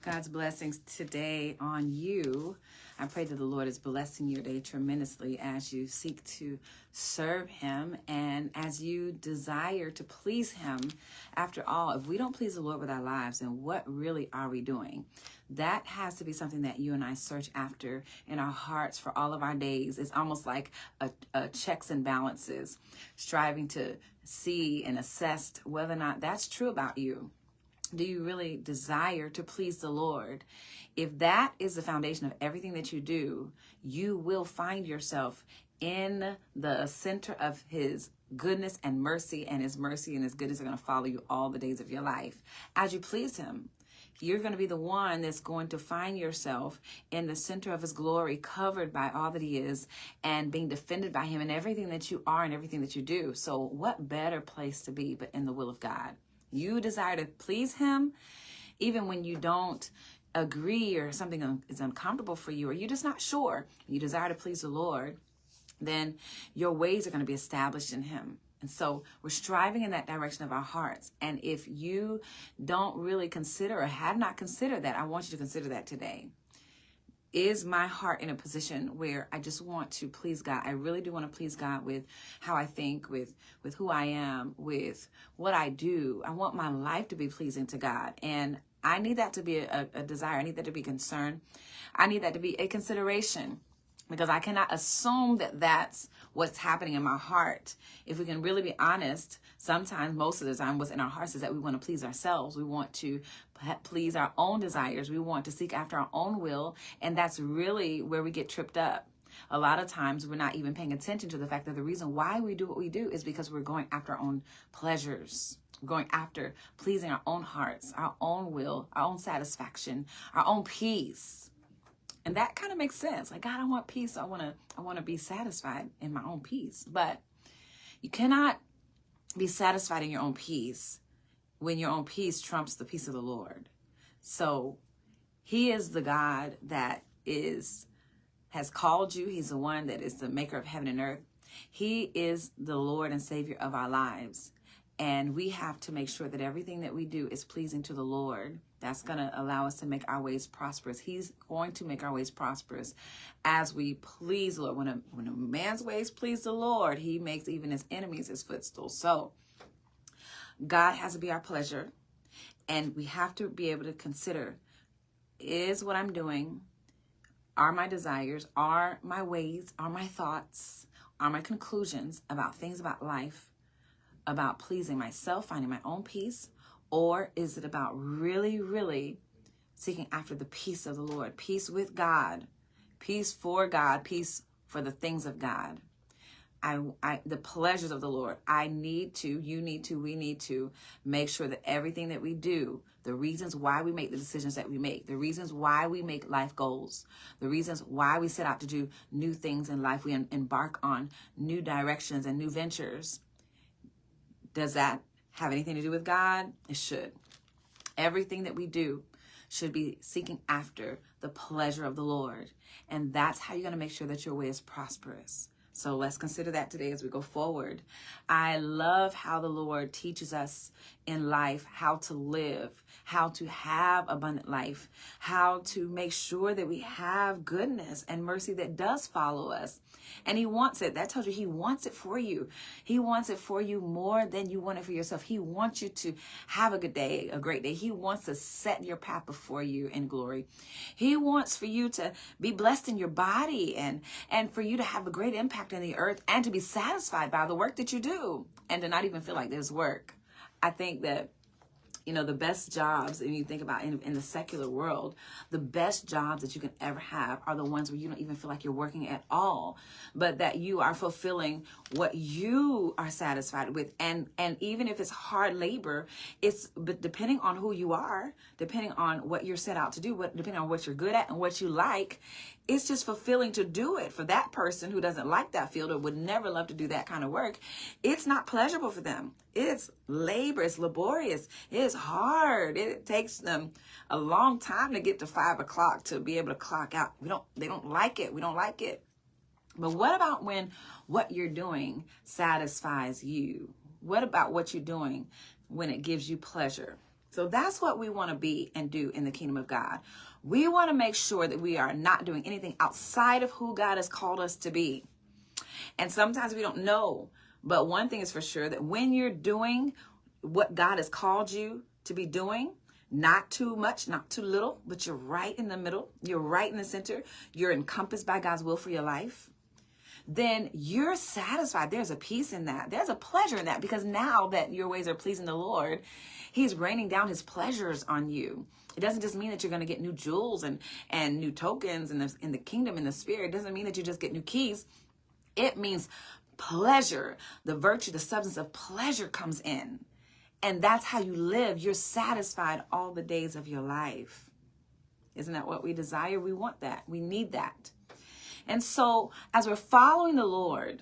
God's blessings today on you. I pray that the Lord is blessing your day tremendously as you seek to serve Him and as you desire to please Him. After all, if we don't please the Lord with our lives, then what really are we doing? That has to be something that you and I search after in our hearts for all of our days. It's almost like a checks and balances, striving to see and assess whether or not that's true about you. Do you really desire to please the Lord? If that is the foundation of everything that you do, you will find yourself in the center of His goodness and mercy, and His mercy and His goodness are going to follow you all the days of your life. As you please Him, you're going to be the one that's going to find yourself in the center of His glory, covered by all that He is and being defended by Him in everything that you are and everything that you do. So what better place to be but in the will of God? You desire to please Him, even when you don't agree or something is uncomfortable for you, or you're just not sure. You desire to please the Lord, then your ways are going to be established in Him. And so we're striving in that direction of our hearts. And if you don't really consider or have not considered that, I want you to consider that today. Is my heart in a position where I just want to please God? I really do want to please God with how I think, with who I am, with what I do. I want my life to be pleasing to God. And I need that to be a desire. I need that to be concern. I need that to be a consideration, because I cannot assume that that's what's happening in my heart. If we can really be honest, sometimes, most of the time, what's in our hearts is that we want to please ourselves. We want to please our own desires. We want to seek after our own will. And that's really where we get tripped up. A lot of times we're not even paying attention to the fact that the reason why we do what we do is because we're going after our own pleasures. We're going after pleasing our own hearts, our own will, our own satisfaction, our own peace. And that kind of makes sense. Like, God, I want peace. I want to be satisfied in my own peace. But you cannot be satisfied in your own peace when your own peace trumps the peace of the Lord. So He is the God that has called you. He's the one that is the maker of heaven and earth. He is the Lord and Savior of our lives. And we have to make sure that everything that we do is pleasing to the Lord. That's going to allow us to make our ways prosperous. He's going to make our ways prosperous as we please the Lord. When a man's ways please the Lord, He makes even his enemies his footstool. So God has to be our pleasure. And we have to be able to consider, is what I'm doing, are my desires, are my ways, are my thoughts, are my conclusions about things about life, about pleasing myself, finding my own peace, or is it about really, really seeking after the peace of the Lord, peace with God, peace for God, peace for the things of God, the pleasures of the Lord? I need to, you need to, we need to make sure that everything that we do, the reasons why we make the decisions that we make, the reasons why we make life goals, the reasons why we set out to do new things in life, we embark on new directions and new ventures. Does that have anything to do with God? It should. Everything that we do should be seeking after the pleasure of the Lord. And that's how you're going to make sure that your way is prosperous. So let's consider that today as we go forward. I love how the Lord teaches us in life how to live, how to have abundant life, how to make sure that we have goodness and mercy that does follow us. And He wants it. That tells you He wants it for you. He wants it for you more than you want it for yourself. He wants you to have a good day, a great day. He wants to set your path before you in glory. He wants for you to be blessed in your body and for you to have a great impact in the earth and to be satisfied by the work that you do and to not even feel like there's work. I think that, the best jobs, and you think about in the secular world, the best jobs that you can ever have are the ones where you don't even feel like you're working at all, but that you are fulfilling what you are satisfied with. And even if it's hard labor, but depending on who you are, depending on what you're set out to do, depending on what you're good at and what you like, it's just fulfilling to do it. For that person who doesn't like that field or would never love to do that kind of work, it's not pleasurable for them. It's labor, it's laborious, it's hard. It takes them a long time to get to 5 o'clock to be able to clock out. They don't like it. We don't like it. But what about when what you're doing satisfies you? What about what you're doing when it gives you pleasure? So that's what we want to be and do in the kingdom of God. We want to make sure that we are not doing anything outside of who God has called us to be. And sometimes we don't know. But one thing is for sure, that when you're doing what God has called you to be doing, not too much, not too little, but you're right in the middle, you're right in the center, you're encompassed by God's will for your life, then you're satisfied. There's a peace in that. There's a pleasure in that, because now that your ways are pleasing the Lord, he's raining down his pleasures on you. It doesn't just mean that you're going to get new jewels and new tokens in the kingdom, in the spirit. It doesn't mean that you just get new keys. It means pleasure. The virtue, the substance of pleasure comes in. And that's how you live. You're satisfied all the days of your life. Isn't that what we desire? We want that. We need that. And so as we're following the Lord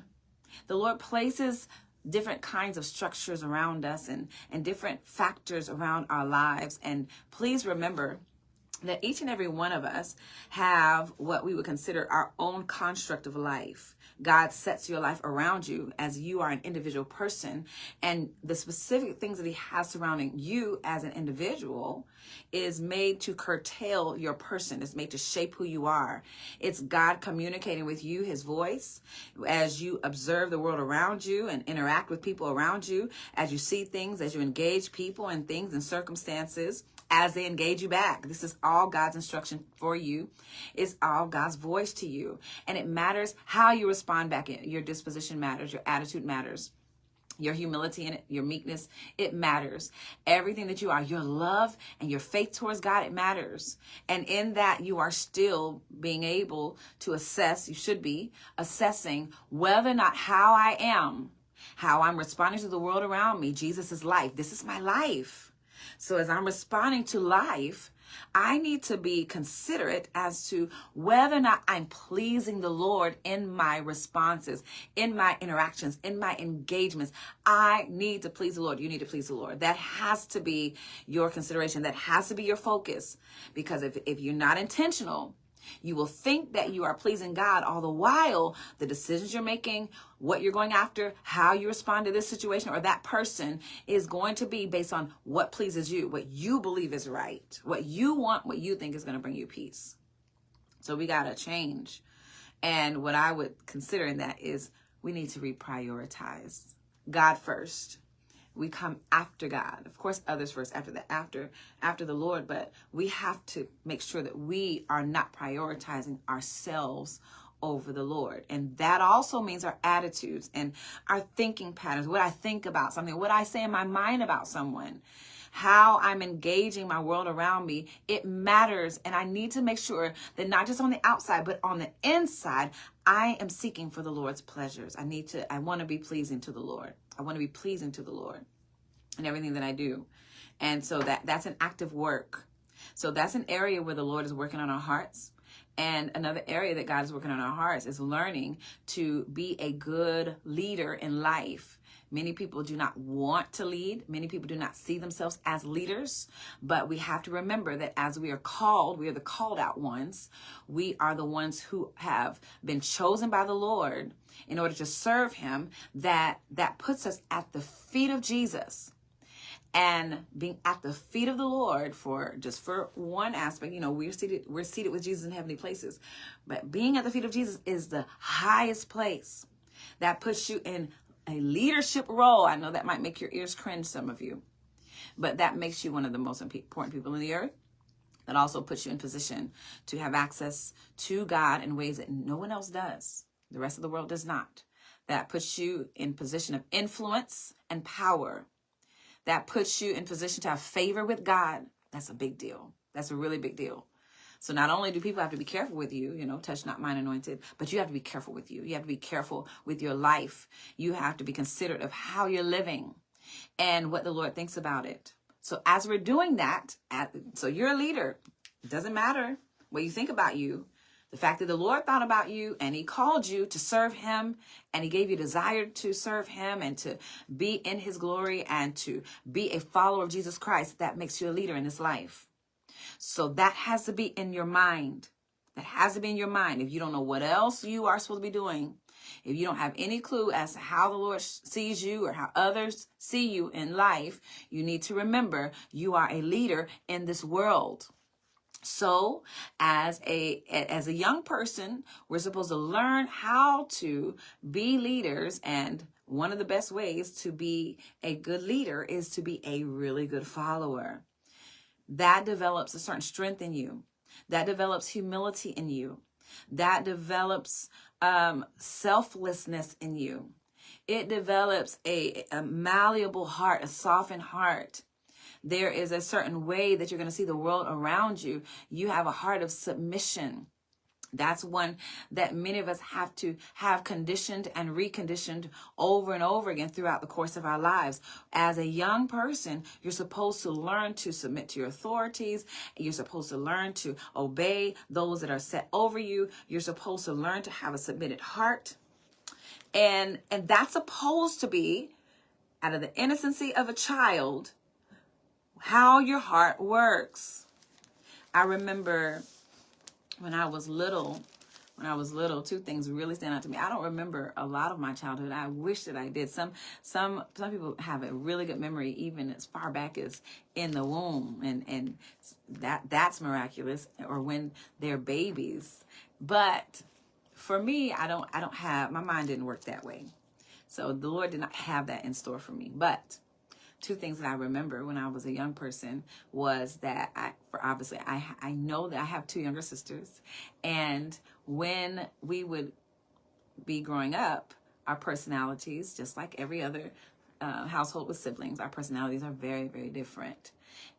places different kinds of structures around us and different factors around our lives. And please remember that each and every one of us have what we would consider our own construct of life. God sets your life around you as you are an individual person, and the specific things that he has surrounding you as an individual is made to curtail your person. It's made to shape who you are. It's God communicating with you, his voice, as you observe the world around you and interact with people around you, as you see things, as you engage people and things and circumstances, as they engage you back. This is all God's instruction for you. It's all God's voice to you. And it matters how you respond back. Your disposition matters. Your attitude matters. Your humility in it, your meekness, it matters. Everything that you are, your love and your faith towards God, it matters. And in that, you are still being able to assess, you should be assessing whether or not how I am, how I'm responding to the world around me. Jesus is life. This is my life. So as I'm responding to life, I need to be considerate as to whether or not I'm pleasing the Lord in my responses, in my interactions, in my engagements. I need to please the Lord. You need to please the Lord. That has to be your consideration. That has to be your focus. Because if you're not intentional, you will think that you are pleasing God, all the while the decisions you're making, what you're going after, how you respond to this situation or that person is going to be based on what pleases you, what you believe is right, what you want, what you think is going to bring you peace. So we got to change. And what I would consider in that is we need to reprioritize God first. We come after God. Of course, others first, after the Lord, but we have to make sure that we are not prioritizing ourselves over the Lord. And that also means our attitudes and our thinking patterns, what I think about something, what I say in my mind about someone, how I'm engaging my world around me. It matters. And I need to make sure that not just on the outside, but on the inside, I am seeking for the Lord's pleasures. I want to be pleasing to the Lord. I want to be pleasing to the Lord in everything that I do. And so that's an active work. So that's an area where the Lord is working on our hearts. And another area that God is working on our hearts is learning to be a good leader in life. Many people do not want to lead. Many people do not see themselves as leaders. But we have to remember that as we are called, we are the called out ones. We are the ones who have been chosen by the Lord in order to serve him. That puts us at the feet of Jesus. And being at the feet of the Lord for one aspect, we're seated with Jesus in heavenly places. But being at the feet of Jesus is the highest place. That puts you in a leadership role. I know that might make your ears cringe, some of you, but that makes you one of the most important people in the earth. That also puts you in position to have access to God in ways that no one else does. The rest of the world does not. That puts you in position of influence and power. That puts you in position to have favor with God. That's a big deal. That's a really big deal. So not only do people have to be careful with you, touch not mine anointed, but you have to be careful with you. You have to be careful with your life. You have to be considerate of how you're living and what the Lord thinks about it. So as we're doing that, so you're a leader. It doesn't matter what you think about you. The fact that the Lord thought about you and he called you to serve him and he gave you desire to serve him and to be in his glory and to be a follower of Jesus Christ, that makes you a leader in this life. So that has to be in your mind. That has to be in your mind. If you don't know what else you are supposed to be doing, If you don't have any clue as to how the Lord sees you or how others see you in life, you need to remember you are a leader in this world. So as a young person, we're supposed to learn how to be leaders. And one of the best ways to be a good leader is to be a really good follower. That develops a certain strength in you. That develops humility in you. That develops selflessness in you. It develops a malleable heart, a softened heart. There is a certain way that you're going to see the world around you. You have a heart of submission. That's one that many of us have to have conditioned and reconditioned over and over again throughout the course of our lives. As a young person, you're supposed to learn to submit to your authorities. You're supposed to learn to obey those that are set over you. You're supposed to learn to have a submitted heart. And that's supposed to be, out of the innocency of a child, how your heart works. I remember when I was little, two things really stand out to me. I don't remember a lot of my childhood. I wish that I did. Some people have a really good memory, even as far back as in the womb, and that's miraculous, or when they're babies. But for me, I don't have, my mind didn't work that way. So the Lord did not have that in store for me. But two things that I remember when I was a young person was that I know that I have two younger sisters, and when we would be growing up, our personalities, just like every other household with siblings, our personalities are very, very different.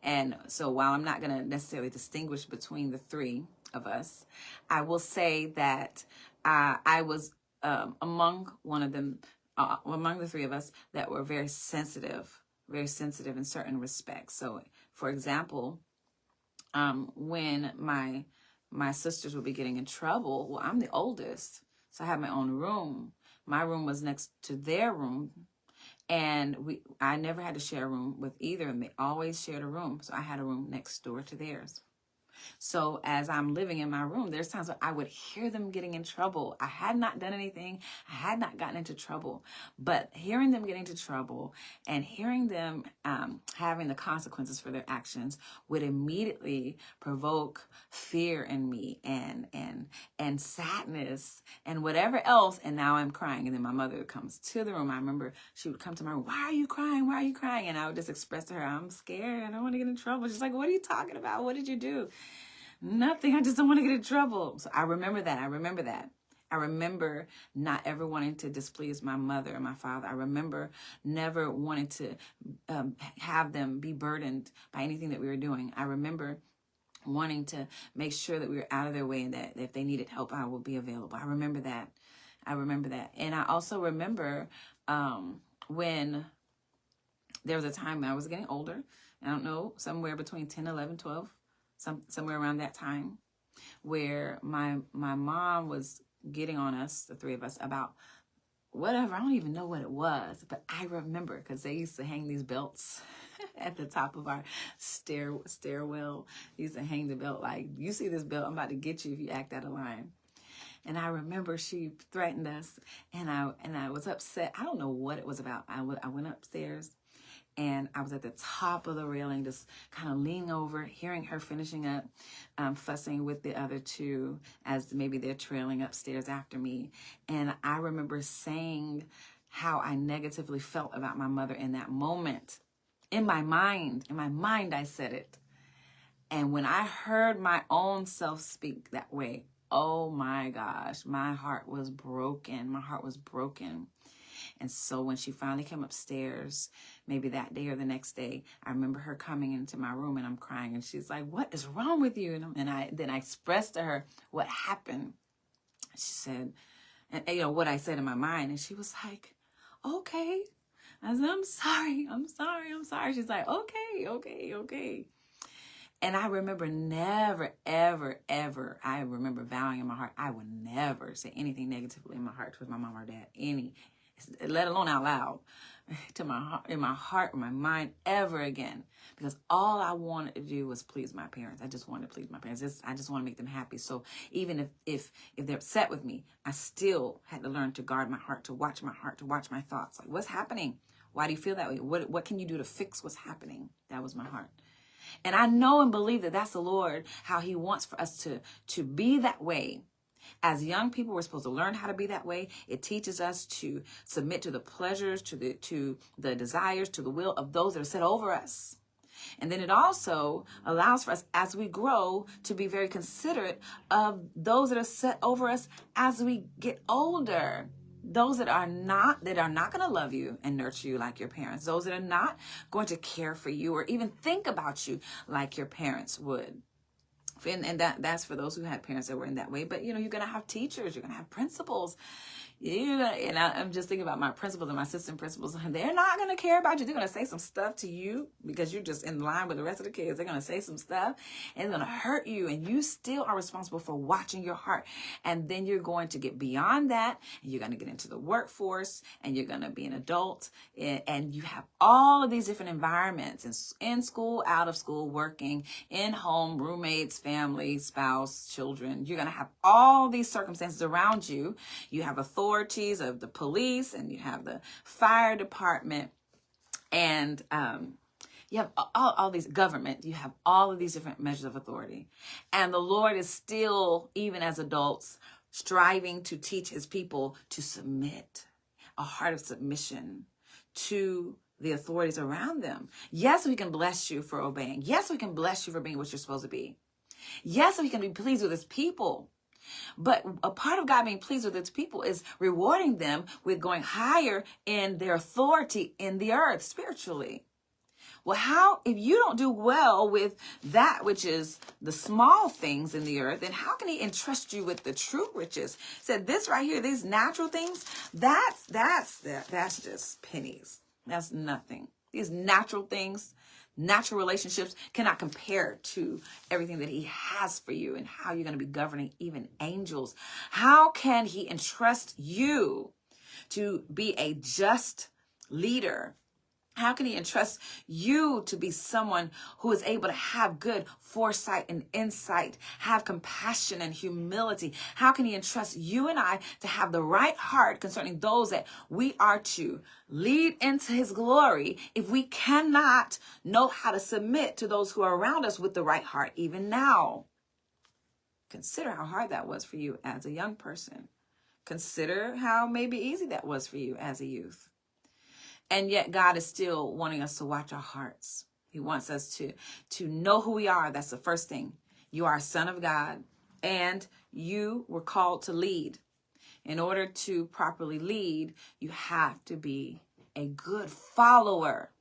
And so while I'm not going to necessarily distinguish between the three of us, I will say that I was among the three of us that were very sensitive in certain respects. So, for example, when my sisters would be getting in trouble, well, I'm the oldest, so I had my own room. My room was next to their room, and I never had to share a room with either of them. They always shared a room, so I had a room next door to theirs. So as I'm living in my room, there's times when I would hear them getting in trouble. I had not done anything. I had not gotten into trouble. But hearing them getting into trouble and hearing them having the consequences for their actions would immediately provoke fear in me and sadness and whatever else. And now I'm crying. And then my mother comes to the room. I remember she would come to my room. Why are you crying? Why are you crying? And I would just express to her, I'm scared. I don't want to get in trouble. She's like, what are you talking about? What did you do? Nothing. I just don't want to get in trouble. So I remember that. I remember not ever wanting to displease my mother and my father. I remember never wanting to have them be burdened by anything that we were doing. I remember wanting to make sure that we were out of their way and that if they needed help, I would be available. I remember that. And I also remember when there was a time when I was getting older. I don't know, somewhere between 10, 11, 12. Somewhere around that time, where my mom was getting on us, the three of us, about whatever. I don't even know what it was, but I remember because they used to hang these belts at the top of our stairwell. They used to hang the belt like, you see this belt, I'm about to get you if you act out of line. And I remember she threatened us, and I was upset. I don't know what it was about. I went upstairs. And I was at the top of the railing, just kind of leaning over, hearing her finishing up, fussing with the other two as maybe they're trailing upstairs after me. And I remember saying how I negatively felt about my mother in that moment. In my mind, I said it. And when I heard my own self speak that way, oh my gosh, my heart was broken. And so when she finally came upstairs, maybe that day or the next day, I remember her coming into my room and I'm crying. And she's like, what is wrong with you? And I expressed to her what happened. She said, and you know, what I said in my mind. And she was like, okay. I said, I'm sorry. She's like, okay. And I remember never, ever, ever, I remember vowing in my heart, I would never say anything negatively in my heart towards my mom or dad, let alone out loud, to my heart, in my heart, my mind, ever again. Because all I wanted to do was please my parents. I just wanted to please my parents. I just want to make them happy. So even if they're upset with me, I still had to learn to guard my heart, to watch my heart, to watch my thoughts. Like, what's happening? Why do you feel that way? What can you do to fix what's happening? That was my heart. And I know and believe that that's the Lord, how he wants for us to be that way. As young people, we're supposed to learn how to be that way. It teaches us to submit to the pleasures, to the desires, to the will of those that are set over us. And then it also allows for us, as we grow, to be very considerate of those that are set over us as we get older. Those that are not going to love you and nurture you like your parents. Those that are not going to care for you or even think about you like your parents would. And that's for those who had parents that were in that way. But, you're going to have teachers. You're going to have principals. And I'm just thinking about my principals and my assistant principals. They're not going to care about you. They're going to say some stuff to you because you're just in line with the rest of the kids. They're going to say some stuff and it's going to hurt you. And you still are responsible for watching your heart. And then you're going to get beyond that. And you're going to get into the workforce. And you're going to be an adult. And you have all of these different environments. In school, out of school, working, in home, roommates, family, spouse, children. You're going to have all these circumstances around you. You have authorities of the police, and you have the fire department, and you have all these government. You have all of these different measures of authority. And the Lord is still, even as adults, striving to teach his people to submit, a heart of submission to the authorities around them. Yes, we can bless you for obeying. Yes, we can bless you for being what you're supposed to be. Yes, we can be pleased with his people. But a part of God being pleased with its people is rewarding them with going higher in their authority in the earth spiritually. Well, how, if you don't do well with that which is the small things in the earth, then how can he entrust you with the true riches? Said this right here, these natural things, that's just pennies. That's nothing. These natural things, natural relationships cannot compare to everything that he has for you and how you're going to be governing even angels. How can he entrust you to be a just leader? How can he entrust you to be someone who is able to have good foresight and insight, have compassion and humility? How can he entrust you and I to have the right heart concerning those that we are to lead into his glory if we cannot know how to submit to those who are around us with the right heart even now? Consider how hard that was for you as a young person. Consider how maybe easy that was for you as a youth. And yet God is still wanting us to watch our hearts. He wants us to know who we are. That's the first thing. You are a son of God, and you were called to lead. In order to properly lead, you have to be a good follower,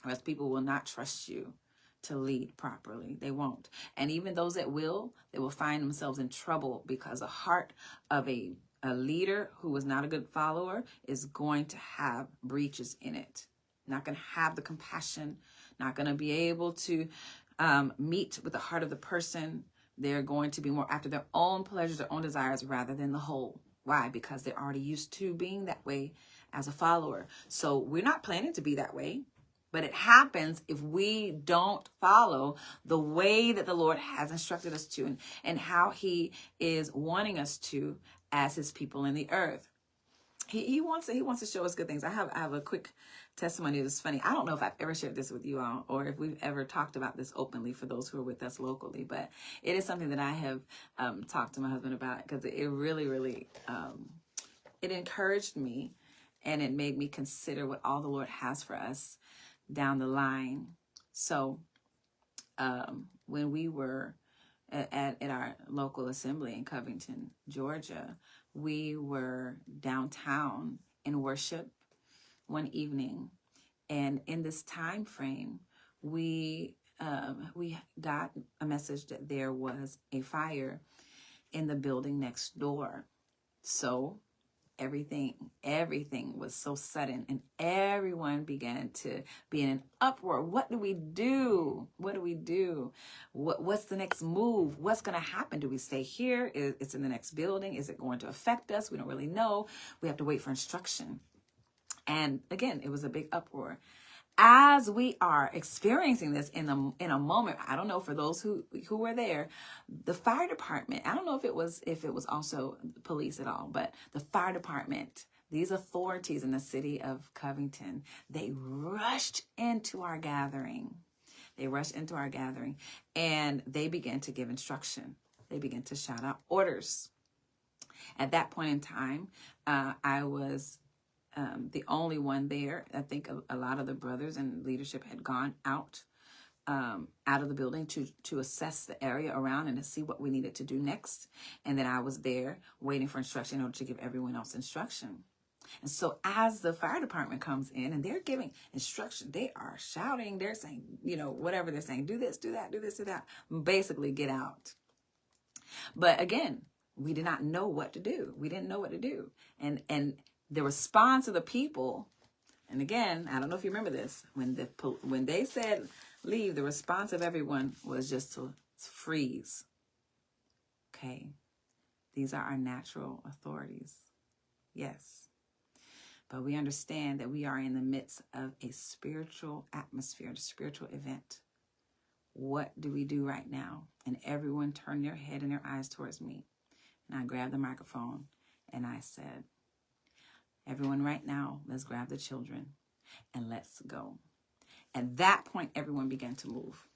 or else people will not trust you to lead properly. They won't. And even those that will, they will find themselves in trouble because the heart of a leader who is not a good follower is going to have breaches in it. Not going to have the compassion, not going to be able to meet with the heart of the person. They're going to be more after their own pleasures, their own desires, rather than the whole. Why? Because they're already used to being that way as a follower. So we're not planning to be that way. But it happens if we don't follow the way that the Lord has instructed us to and how he is wanting us to as his people in the earth. He wants to show us good things. I have a quick testimony that's funny. I don't know if I've ever shared this with you all or if we've ever talked about this openly for those who are with us locally, but it is something that I have talked to my husband about because it really, really, it encouraged me and it made me consider what all the Lord has for us down the line. So when we were at our local assembly in Covington, Georgia, we were downtown in worship one evening, and in this time frame, we got a message that there was a fire in the building next door. So everything was so sudden, and everyone began to be in an uproar. What do we do? What do we do? What's the next move? What's going to happen? Do we stay here? It's in the next building. Is it going to affect us? We don't really know. We have to wait for instruction. And again, it was a big uproar. As we are experiencing this in a moment, I don't know, for those who were there, the fire department, I don't know if it was also police at all, but the fire department, these authorities in the city of Covington, they rushed into our gathering. And they began to give instruction. They began to shout out orders. At that point in time, I was the only one there. I think a lot of the brothers and leadership had gone out of the building to assess the area around and to see what we needed to do next. And then I was there waiting for instruction in order to give everyone else instruction. And so as the fire department comes in and they're giving instruction, they are shouting, they're saying, whatever they're saying, do this, do that, do this, do that, basically get out. But again, we did not know what to do. We didn't know what to do. And the response of the people, and again, I don't know if you remember this, when they said leave, the response of everyone was just to freeze. Okay, these are our natural authorities. Yes. But we understand that we are in the midst of a spiritual atmosphere, a spiritual event. What do we do right now? And everyone turned their head and their eyes towards me. And I grabbed the microphone and I said, everyone right now, let's grab the children and let's go. At that point, everyone began to move.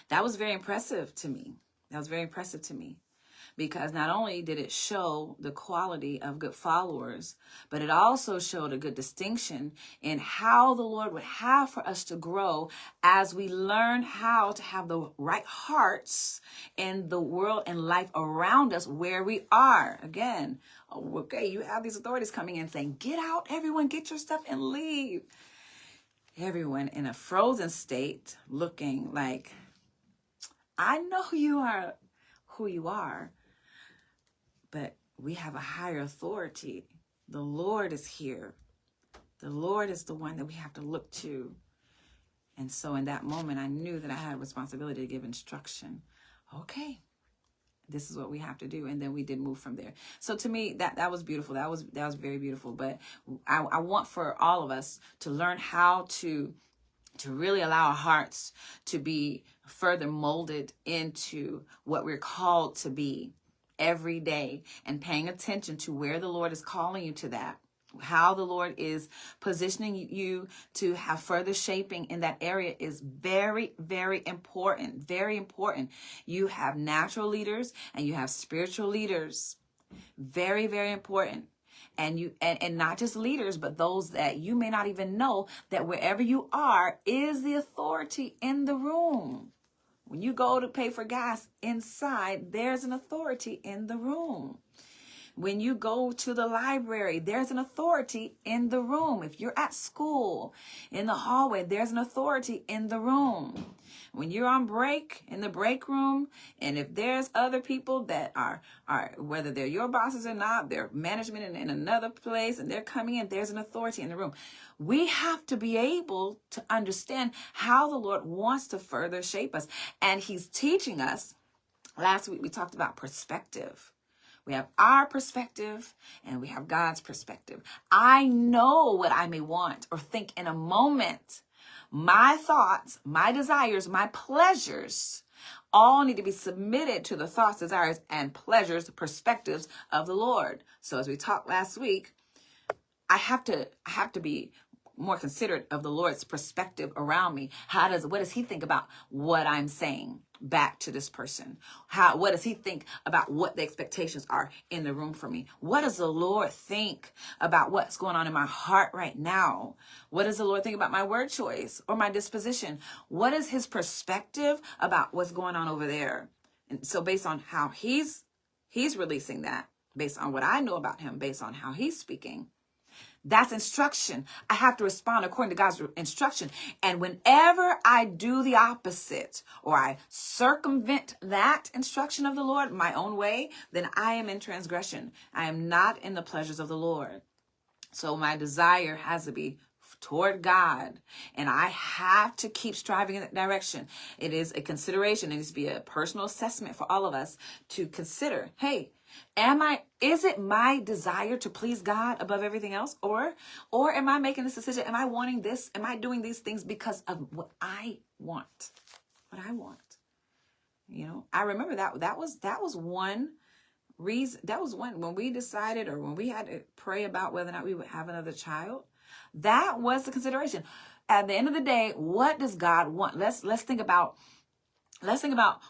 That was very impressive to me. Because not only did it show the quality of good followers, but it also showed a good distinction in how the Lord would have for us to grow as we learn how to have the right hearts in the world and life around us where we are. Again, okay, you have these authorities coming in saying, get out, everyone, get your stuff and leave. Everyone in a frozen state looking like, I know you are who you are. But we have a higher authority. The Lord is here. The Lord is the one that we have to look to. And so in that moment, I knew that I had a responsibility to give instruction. Okay, this is what we have to do. And then we did move from there. So to me, that was beautiful. That was very beautiful. But I want for all of us to learn how to really allow our hearts to be further molded into what we're called to be every day, and paying attention to where the Lord is calling you to that, how the Lord is positioning you to have further shaping in that area is very, very important. Very important. You have natural leaders and you have spiritual leaders. Very, very important. And not just leaders, but those that you may not even know that wherever you are is the authority in the room. When you go to pay for gas inside, there's an authority in the room. When you go to the library, there's an authority in the room. If you're at school, in the hallway, there's an authority in the room. When you're on break, in the break room, and if there's other people that are whether they're your bosses or not, they're management in another place, and they're coming in, there's an authority in the room. We have to be able to understand how the Lord wants to further shape us. And he's teaching us. Last week, we talked about perspective. We have our perspective and we have God's perspective. I know what I may want or think in a moment. My thoughts, my desires, my pleasures all need to be submitted to the thoughts, desires, and pleasures, perspectives of the Lord. So as we talked last week, I have to be more considerate of the Lord's perspective around me. What does he think about what I'm saying back to this person? What does he think about what the expectations are in the room for me? What does the Lord think about what's going on in my heart right now? What does the Lord think about my word choice or my disposition? What is his perspective about what's going on over there? And so based on how he's releasing that, based on what I know about him, based on how he's speaking, that's instruction. I have to respond according to God's instruction. And whenever I do the opposite or I circumvent that instruction of the Lord my own way, then I am in transgression. I am not in the pleasures of the Lord. So my desire has to be toward God, and I have to keep striving in that direction. It is a consideration. It needs to be a personal assessment for all of us to consider, hey, is it my desire to please God above everything else? Or am I making this decision? Am I wanting this? Am I doing these things because of what I want? What I want. You know, I remember that was one reason. That was one when we decided, or when we had to pray about whether or not we would have another child. That was the consideration. At the end of the day, what does God want? Let's think about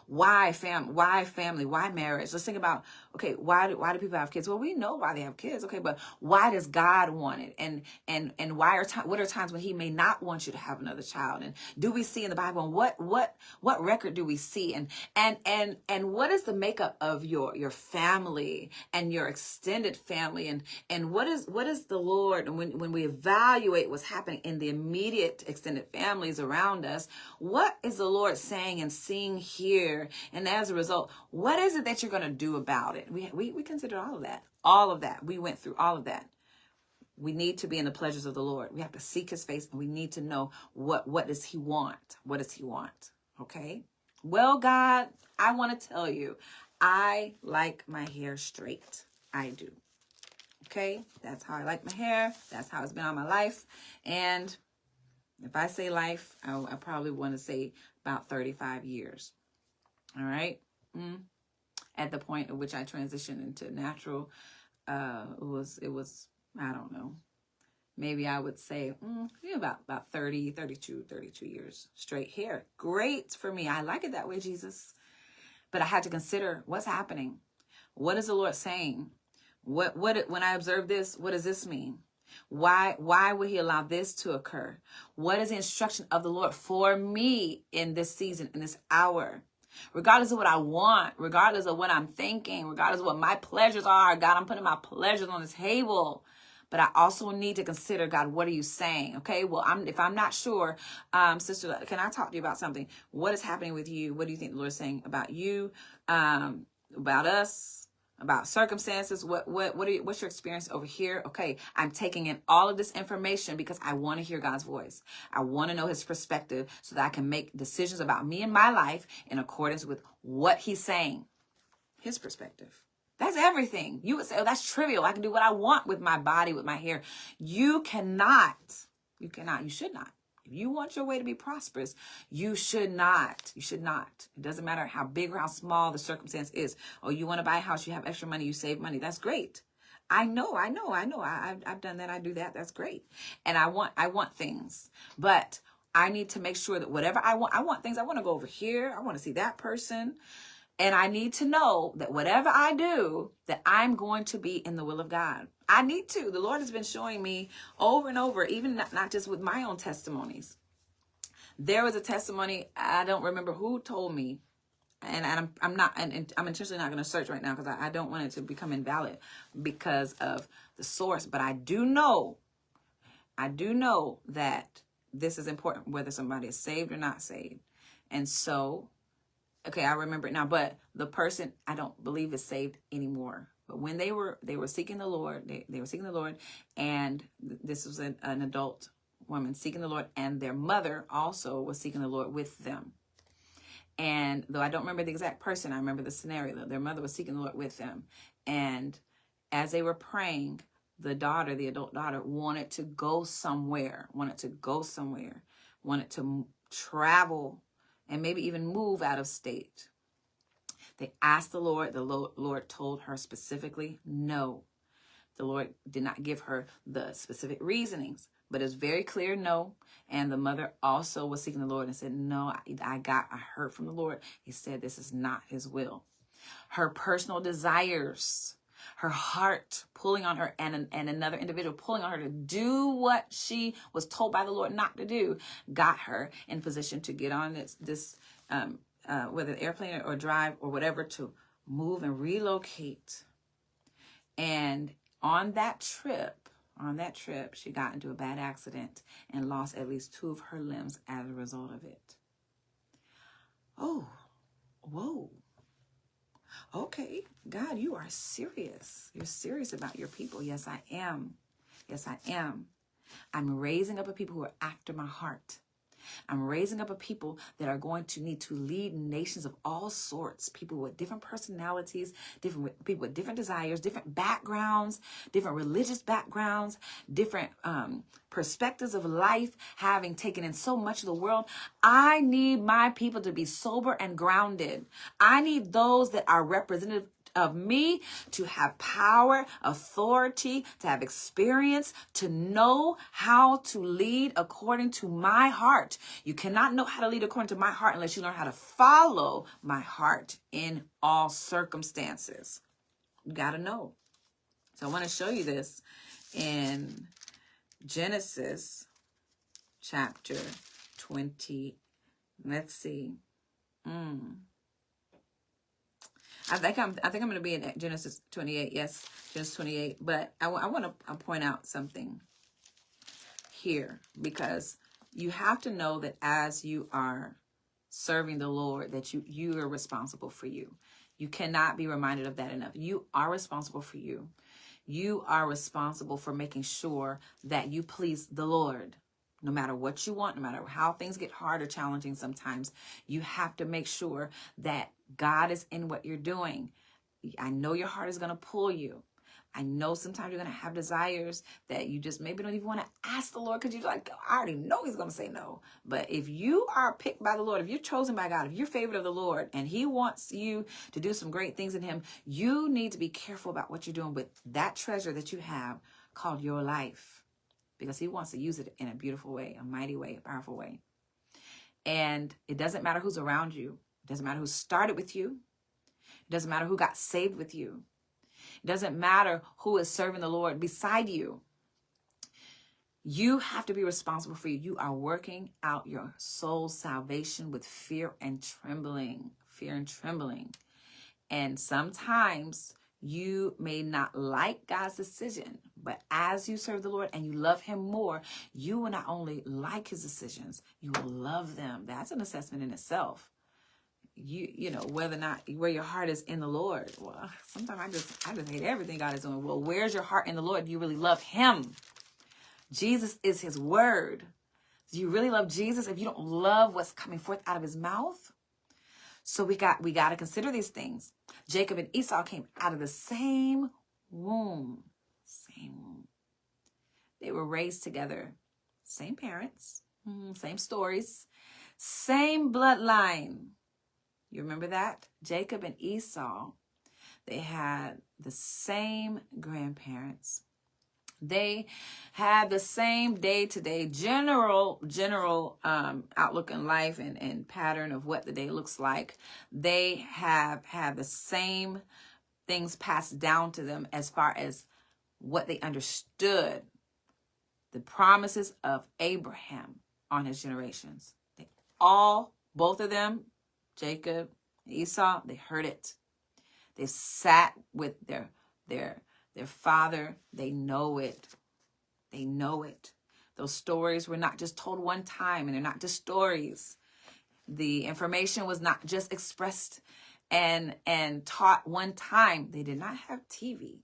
why family, why marriage. Let's think about, okay, why do people have kids? Well, we know why they have kids, okay, but why does God want it? And what are times when he may not want you to have another child? And do we see in the Bible, and what record do we see? And what is the makeup of your family and your extended family? And what is the Lord, and when we evaluate what's happening in the immediate extended families around us, what is the Lord saying and seeing here? And as a result, what is it that you're going to do about it? We consider all of that. We went through all of that. We need to be in the pleasures of the Lord. We have to seek his face, and we need to know what does he want? What does he want? Okay. Well, God, I want to tell you, I like my hair straight. I do. Okay. That's how I like my hair. That's how it's been all my life. And if I say life, I probably want to say about 35 years. All right. At the point at which I transitioned into natural, it was, I don't know, maybe I would say about 32 years straight hair. Great for me. I like it that way, Jesus. But I had to consider what's happening. What is the Lord saying? When I observe this, what does this mean? Why would he allow this to occur? What is the instruction of the Lord for me in this season, in this hour? Regardless of what I want, regardless of what I'm thinking, regardless of what my pleasures are, God, I'm putting my pleasures on the table. But I also need to consider, God, what are you saying? Okay, well, if I'm not sure, sister, can I talk to you about something? What is happening with you? What do you think the Lord is saying about you, about us? About circumstances, what's your experience over here? Okay, I'm taking in all of this information because I want to hear God's voice. I want to know his perspective so that I can make decisions about me and my life in accordance with what he's saying. His perspective. That's everything. You would say, oh, that's trivial. I can do what I want with my body, with my hair. You cannot. You should not. If you want your way to be prosperous, you should not. You should not. It doesn't matter how big or how small the circumstance is. Oh, you want to buy a house, you have extra money, you save money. That's great. I know. I've done that. I do that. That's great. And I want things. But I need to make sure that whatever I want things. I want to go over here. I want to see that person. And I need to know that whatever I do, that I'm going to be in the will of God. I need to. The Lord has been showing me over and over, even not just with my own testimonies. There was a testimony, I don't remember who told me, and I'm intentionally not going to search right now because I don't want it to become invalid because of the source. But I do know that this is important, whether somebody is saved or not saved. And so, okay, I remember it now, but the person I don't believe is saved anymore. But when they were seeking the Lord, they were seeking the Lord, and this was an adult woman seeking the Lord, and their mother also was seeking the Lord with them. And though I don't remember the exact person, I remember the scenario. Their mother was seeking the Lord with them. And as they were praying, the adult daughter, wanted to go somewhere, wanted to travel and maybe even move out of state. They asked the Lord. The Lord told her specifically, no. The Lord did not give her the specific reasonings, but it's very clear, no. And the mother also was seeking the Lord and said, no, I heard from the Lord. He said, this is not his will. Her personal desires, her heart pulling on her, and another individual pulling on her to do what she was told by the Lord not to do, got her in position to get on this whether airplane or drive or whatever, to move and relocate. And on that trip, she got into a bad accident and lost at least 2 of her limbs as a result of it. Oh, whoa. Okay, God, you are serious. You're serious about your people. Yes, I am. Yes, I am. I'm raising up a people who are after my heart. I'm raising up a people that are going to need to lead nations of all sorts, people with different personalities, different people with different desires, different backgrounds, different religious backgrounds, different perspectives of life, having taken in so much of the world. I need my people to be sober and grounded. I need those that are representative of me to have power, authority, to have experience, to know how to lead according to my heart. You cannot know how to lead according to my heart unless you learn how to follow my heart in all circumstances. You got to know. So I want to show you this in Genesis chapter 20. Let's see. I think I'm going to be in Genesis 28. Yes, Genesis 28. But I want to point out something here, because you have to know that as you are serving the Lord, that you are responsible for you. You cannot be reminded of that enough. You are responsible for you. You are responsible for making sure that you please the Lord. No matter what you want, no matter how things get hard or challenging sometimes, you have to make sure that God is in what you're doing. I know your heart is going to pull you. I know sometimes you're going to have desires that you just maybe don't even want to ask the Lord, because you're like, I already know he's going to say no. But if you are picked by the Lord, if you're chosen by God, if you're favored of the Lord, and he wants you to do some great things in him, you need to be careful about what you're doing with that treasure that you have called your life, because he wants to use it in a beautiful way, a mighty way, a powerful way. And it doesn't matter who's around you. It doesn't matter who started with you. It doesn't matter who got saved with you. It doesn't matter who is serving the Lord beside you. You have to be responsible for you. You are working out your soul's salvation with fear and trembling. Fear and trembling. And sometimes you may not like God's decision, but as you serve the Lord and you love him more, you will not only like his decisions, you will love them. That's an assessment in itself. You know, whether or not where your heart is in the Lord. Well, sometimes I just hate everything God is doing. Well, where's your heart in the Lord? Do you really love him? Jesus is his word. Do you really love Jesus if you don't love what's coming forth out of his mouth? So we got to consider these things. Jacob and Esau came out of the same womb. Same womb. They were raised together. Same parents. Same stories. Same bloodline. You remember that? Jacob and Esau, they had the same grandparents. They had the same day-to-day general outlook in life and pattern of what the day looks like. They have had the same things passed down to them as far as what they understood, the promises of Abraham on his generations. Both of them, Jacob and Esau, they heard it. They sat with their father. They know it. They know it. Those stories were not just told one time, and they're not just stories. The information was not just expressed and taught one time. They did not have TV.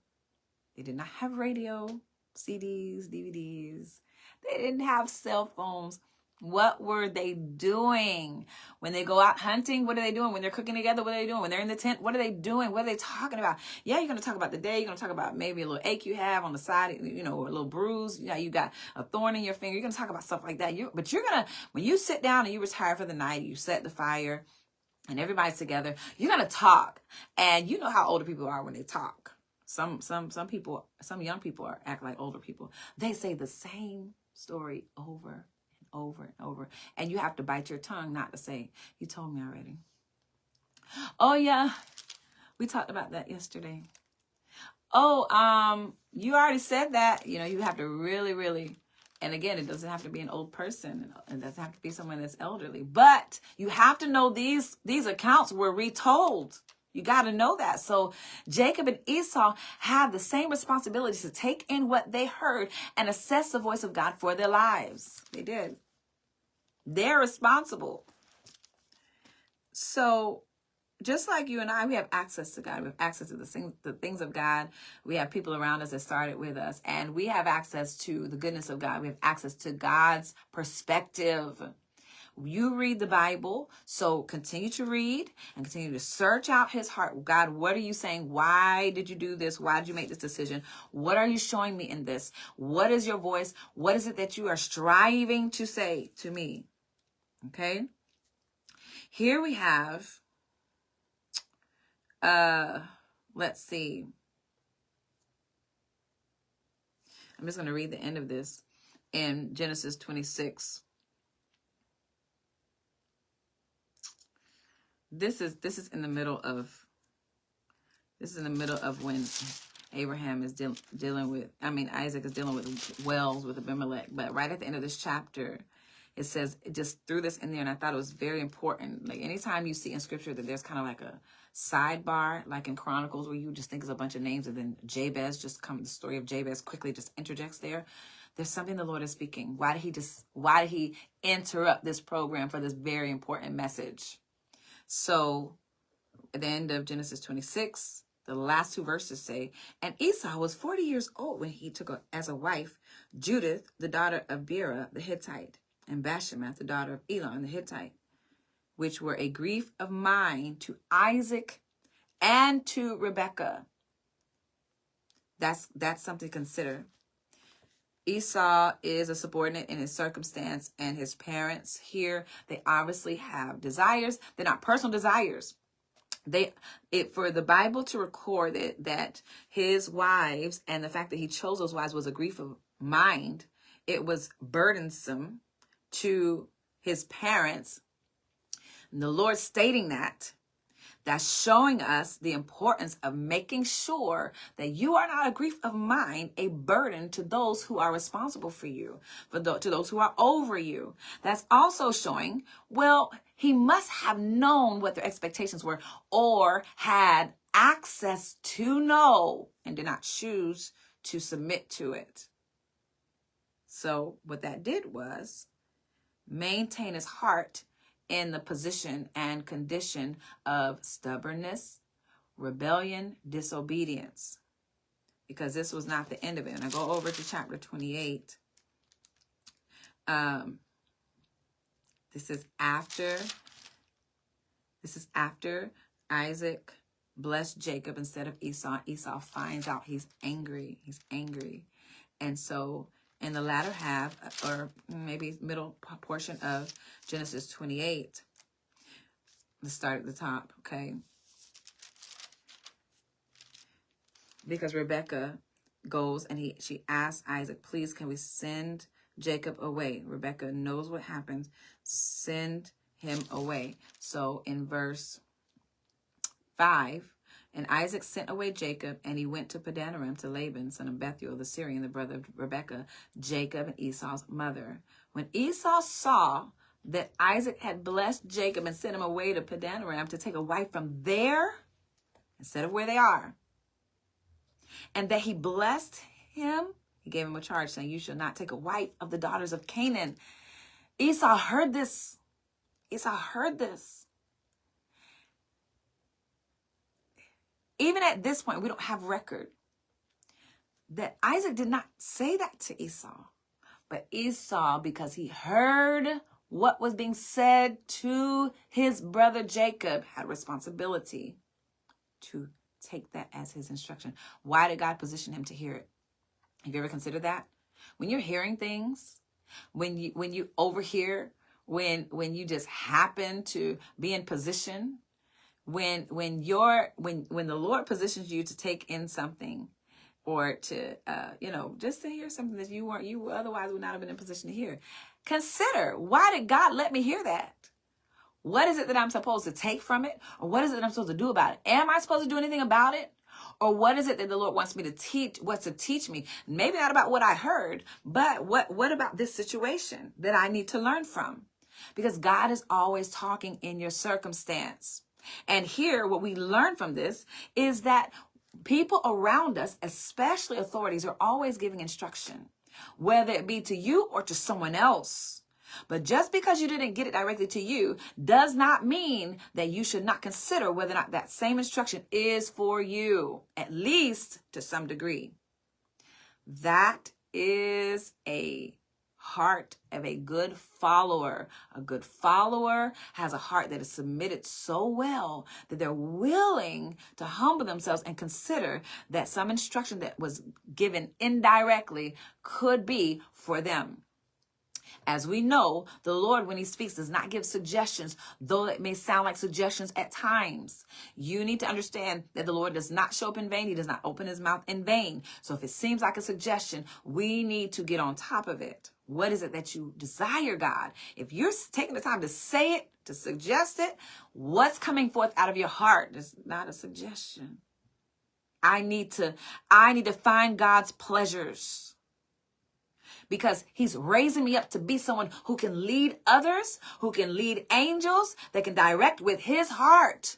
They did not have radio, CDs, DVDs. They didn't have cell phones. What were they doing? When they go out hunting, what are they doing? When they're cooking together, what are they doing? When they're in the tent, what are they doing? What are they talking about? Yeah, you're going to talk about the day. You're going to talk about maybe a little ache you have on the side, you know, or a little bruise. Yeah, you got a thorn in your finger. You're going to talk about stuff like that. But you're going to, when you sit down and you retire for the night, you set the fire and everybody's together, you're going to talk. And you know how older people are when they talk. Some people, some young people act like older people. They say the same story over and over, and you have to bite your tongue not to say, you told me already. Oh yeah, we talked about that yesterday. Oh, you already said that. You know, you have to really, and again, it doesn't have to be an old person. It doesn't have to be someone that's elderly, but you have to know these accounts were retold. You got to know that. So Jacob and Esau had the same responsibility to take in what they heard and assess the voice of God for their lives. They did. They're responsible. So just like you and I, we have access to God. We have access to the things of God. We have people around us that started with us, and we have access to the goodness of God. We have access to God's perspective. You read the Bible, so continue to read and continue to search out his heart. God, what are you saying? Why did you do this? Why did you make this decision? What are you showing me in this? What is your voice? What is it that you are striving to say to me? Okay. Here we have, let's see. I'm just going to read the end of this in Genesis 26. This is in the middle of when Abraham is dealing with, Isaac is dealing with wells with Abimelech. But right at the end of this chapter, it says, it just threw this in there, and I thought it was very important. Like anytime you see in scripture that there's kind of like a sidebar, like in Chronicles, where you just think of a bunch of names and then Jabez just comes, the story of Jabez quickly just interjects there. There's something the Lord is speaking. Why did he interrupt this program for this very important message? So at the end of Genesis 26, the last two verses say, and Esau was 40 years old when he took as a wife Judith, the daughter of Bera the Hittite, and Bashemath, the daughter of Elon the Hittite, which were a grief of mind to Isaac and to Rebekah. That's something to consider. Esau is a subordinate in his circumstance, and his parents here, they obviously have desires. They're not personal desires. For the Bible to record that his wives and the fact that he chose those wives was a grief of mind. It was burdensome to his parents. And the Lord stating that's showing us the importance of making sure that you are not a grief of mind, a burden to those who are responsible for you, to those who are over you. That's also showing, well, he must have known what their expectations were or had access to know and did not choose to submit to it. So what that did was maintain his heart in the position and condition of stubbornness, rebellion, disobedience, because this was not the end of it. And I go over to chapter 28. This is after Isaac blessed Jacob instead of Esau. Esau finds out he's angry. And so in the latter half, or maybe middle portion of Genesis 28, let's start at the top, okay? Because Rebekah goes and she asks Isaac, please, can we send Jacob away? Rebekah knows what happens. Send him away. So in verse 5, and Isaac sent away Jacob, and he went to Padanaram to Laban, son of Bethuel, the Syrian, the brother of Rebekah, Jacob and Esau's mother. When Esau saw that Isaac had blessed Jacob and sent him away to Padanaram to take a wife from there, instead of where they are, and that he blessed him, he gave him a charge saying, you shall not take a wife of the daughters of Canaan. Esau heard this. Even at this point, we don't have record that Isaac did not say that to Esau. But Esau, because he heard what was being said to his brother Jacob, had responsibility to take that as his instruction. Why did God position him to hear it? Have you ever considered that? When you're hearing things, when you overhear, when you just happen to be in position, when the Lord positions you to take in something, or to just to hear something that you otherwise would not have been in position to hear, consider, why did God let me hear that? What is it that I'm supposed to take from it? Or what is it that I'm supposed to do about it? Am I supposed to do anything about it? Or what is it that the Lord wants me to teach me? Maybe not about what I heard, but what about this situation that I need to learn from? Because God is always talking in your circumstance. And here, what we learn from this is that people around us, especially authorities, are always giving instruction, whether it be to you or to someone else. But just because you didn't get it directly to you does not mean that you should not consider whether or not that same instruction is for you, at least to some degree. That is a heart of a good follower. A good follower has a heart that is submitted so well that they're willing to humble themselves and consider that some instruction that was given indirectly could be for them. As we know, the Lord, when he speaks, does not give suggestions, though it may sound like suggestions at times. You need to understand that the Lord does not show up in vain. He does not open his mouth in vain. So if it seems like a suggestion, we need to get on top of it. What is it that you desire, God? If you're taking the time to say it, to suggest it, what's coming forth out of your heart? It's not a suggestion. I need to find God's pleasures. Because he's raising me up to be someone who can lead others, who can lead angels, that can direct with his heart.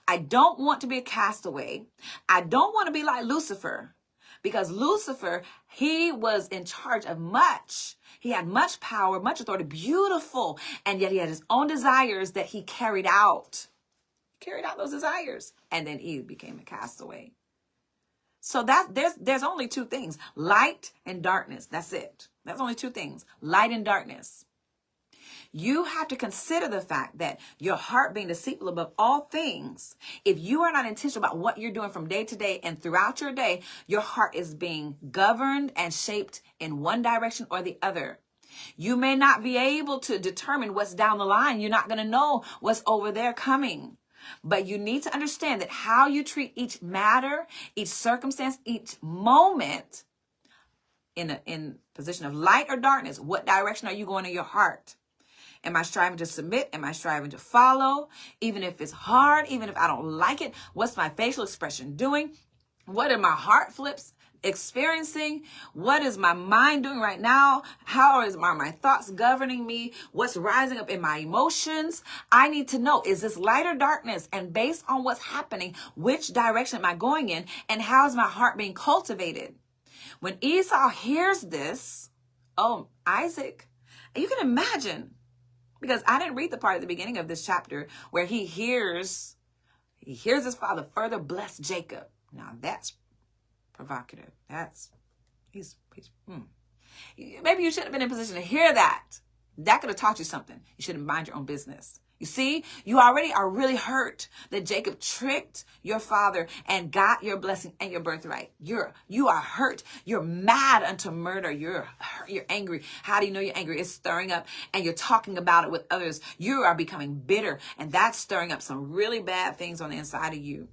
I don't want to be a castaway. I don't want to be like Lucifer. Because Lucifer, he was in charge of much. He had much power, much authority, beautiful. And yet he had his own desires that he carried out. He carried out those desires. And then he became a castaway. So there's only two things, light and darkness. That's it. That's only two things, light and darkness. You have to consider the fact that your heart being deceitful above all things, if you are not intentional about what you're doing from day to day and throughout your day, your heart is being governed and shaped in one direction or the other. You may not be able to determine what's down the line. You're not going to know what's over there coming. But you need to understand that how you treat each matter, each circumstance, each moment in position of light or darkness, what direction are you going in your heart? Am I striving to submit? Am I striving to follow? Even if it's hard, even if I don't like it, what's my facial expression doing? What are my heart flips experiencing? What is my mind doing right now? How are my thoughts governing me? What's rising up in my emotions? I need to know, is this light or darkness? And based on what's happening, which direction am I going in? And how is my heart being cultivated? When Esau hears this, Isaac, you can imagine, because I didn't read the part at the beginning of this chapter where he hears his father further bless Jacob. Now that's provocative. Maybe you shouldn't have been in a position to hear that. That could have taught you something. You shouldn't mind your own business. You see, you already are really hurt that Jacob tricked your father and got your blessing and your birthright. You are hurt. You're mad unto murder. You're angry. How do you know you're angry? It's stirring up, and you're talking about it with others. You are becoming bitter, and that's stirring up some really bad things on the inside of you.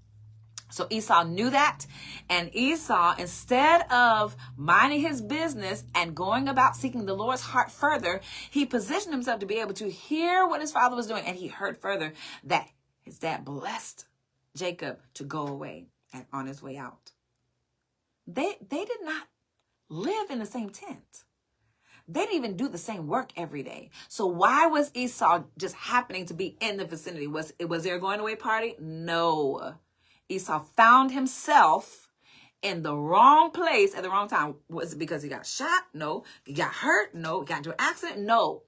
So Esau knew that, and Esau, instead of minding his business and going about seeking the Lord's heart further, he positioned himself to be able to hear what his father was doing, and he heard further that his dad blessed Jacob to go away and on his way out. They did not live in the same tent. They didn't even do the same work every day. So why was Esau just happening to be in the vicinity? Was there a going away party? No. Esau found himself in the wrong place at the wrong time. Was it because he got shot? No. He got hurt? No. He got into an accident? No.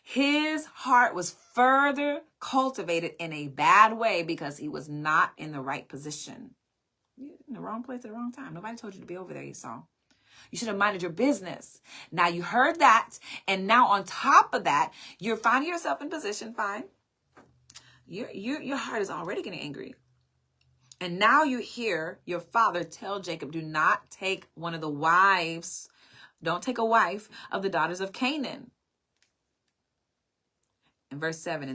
His heart was further cultivated in a bad way because he was not in the right position. You're in the wrong place at the wrong time. Nobody told you to be over there, Esau. You should have minded your business. Now you heard that, and now on top of that, you're finding yourself in position, fine. Your heart is already getting angry. And now you hear your father tell Jacob, do not take one of the wives, don't take a wife of the daughters of Canaan. In verse 7,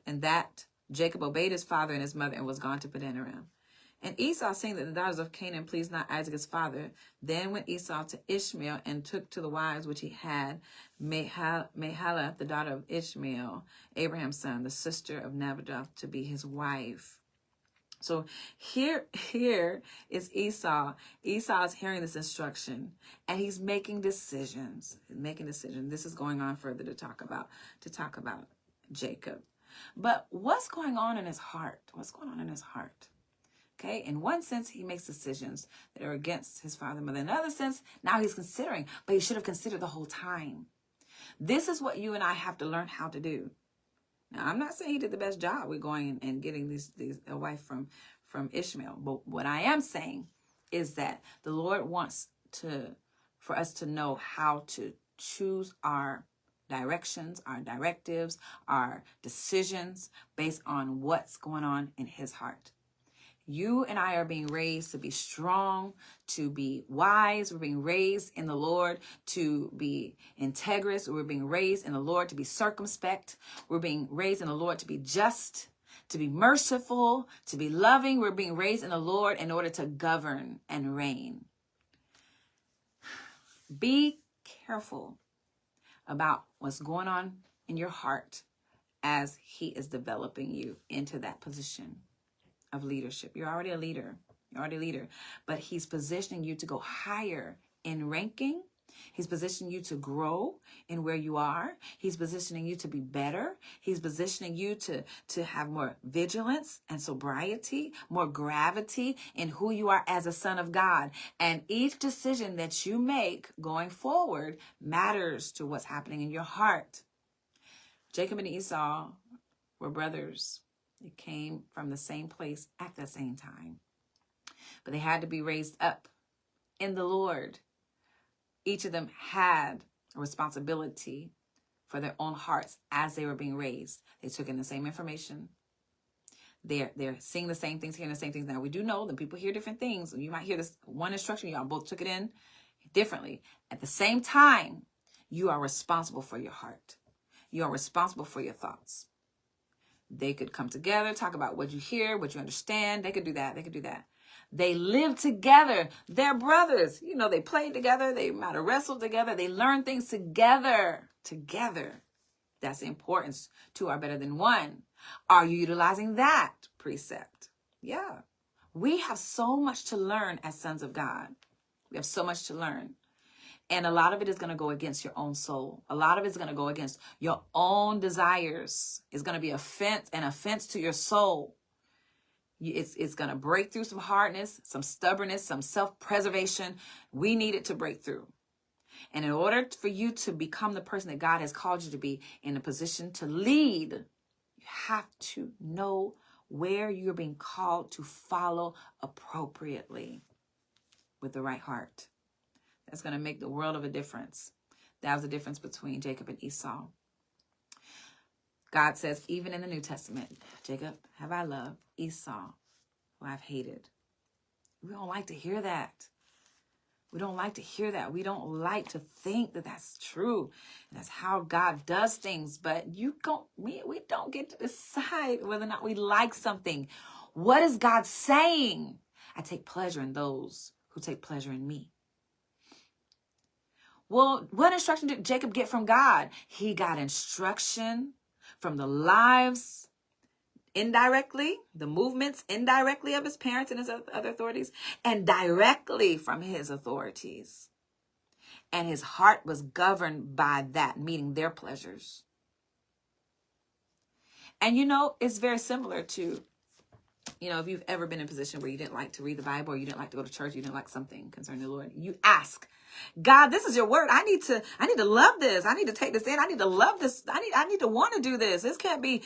and that Jacob obeyed his father and his mother and was gone to Padanaram. And Esau, seeing that the daughters of Canaan pleased not Isaac his father, then went Esau to Ishmael and took to the wives which he had Mahalath, the daughter of Ishmael, Abraham's son, the sister of Nebajoth, to be his wife. So here is Esau. Esau is hearing this instruction, and he's making decisions. This is going on further to talk about Jacob. But what's going on in his heart? Okay, in one sense, he makes decisions that are against his father and mother. In another sense, now he's considering, but he should have considered the whole time. This is what you and I have to learn how to do. Now, I'm not saying he did the best job with going and getting these a wife from Ishmael. But what I am saying is that the Lord wants for us to know how to choose our directions, our directives, our decisions based on what's going on in his heart. You and I are being raised to be strong, to be wise. We're being raised in the Lord to be integrous. We're being raised in the Lord to be circumspect. We're being raised in the Lord to be just, to be merciful, to be loving. We're being raised in the Lord in order to govern and reign. Be careful about what's going on in your heart as he is developing you into that position of leadership. You're already a leader. You're already a leader. But he's positioning you to go higher in ranking. He's positioning you to grow in where you are. He's positioning you to be better. He's positioning you to have more vigilance and sobriety, more gravity in who you are as a son of God. And each decision that you make going forward matters to what's happening in your heart. Jacob and Esau were brothers. They came from the same place at the same time. But they had to be raised up in the Lord. Each of them had a responsibility for their own hearts as they were being raised. They took in the same information. They're seeing the same things, hearing the same things. Now, we do know that people hear different things. You might hear this one instruction. Y'all both took it in differently. At the same time, you are responsible for your heart. You are responsible for your thoughts. They could come together, talk about what you hear, what you understand. They could do that. They could do that. They lived together. They're brothers. You know, they played together. They might have wrestled together. They learned things together. Together. That's the importance. Two are better than one. Are you utilizing that precept? Yeah. We have so much to learn as sons of God. We have so much to learn. And a lot of it is going to go against your own soul. A lot of it is going to go against your own desires. It's going to be an offense to your soul. It's going to break through some hardness, some stubbornness, some self-preservation. We need it to break through. And in order for you to become the person that God has called you to be in a position to lead, you have to know where you're being called to follow appropriately with the right heart. That's going to make the world of a difference. That was the difference between Jacob and Esau. God says, even in the New Testament, Jacob have I loved, Esau who I've hated. We don't like to hear that. We don't like to hear that. We don't like to think that that's true. That's how God does things. But we don't get to decide whether or not we like something. What is God saying? I take pleasure in those who take pleasure in me. Well, what instruction did Jacob get from God? He got instruction from the lives indirectly, the movements indirectly of his parents and his other authorities, and directly from his authorities. And his heart was governed by that, meaning their pleasures. And it's very similar to, if you've ever been in a position where you didn't like to read the Bible, or you didn't like to go to church, you didn't like something concerning the Lord, you ask, God, this is your word. I need to love this. I need to take this in. I need to love this. I need to want to do this. This can't be,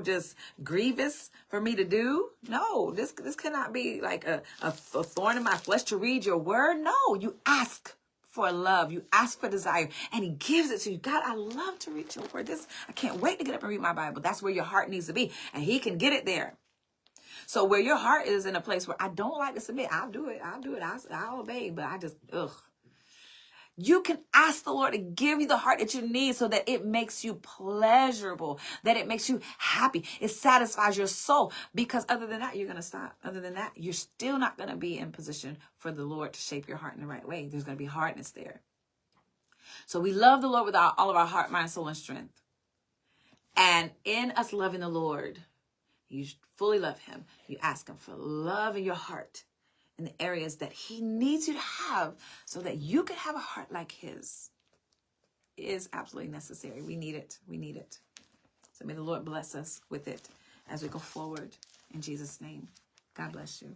just grievous for me to do. No, this cannot be like a thorn in my flesh to read your word. No, you ask for love. You ask for desire, and he gives it to you. God, I love to read your word. I can't wait to get up and read my Bible. That's where your heart needs to be, and he can get it there. So where your heart is in a place where I don't like to submit, I'll do it. I'll obey, but you can ask the Lord to give you the heart that you need so that it makes you pleasurable, that it makes you happy. It satisfies your soul, because other than that, you're going to stop. Other than that, you're still not going to be in position for the Lord to shape your heart in the right way. There's going to be hardness there. So we love the Lord with all of our heart, mind, soul, and strength. And in us loving the Lord, you fully love him. You ask him for love in your heart in the areas that he needs you to have so that you can have a heart like his. It is absolutely necessary. We need it. We need it. So may the Lord bless us with it as we go forward. In Jesus' name, God bless you.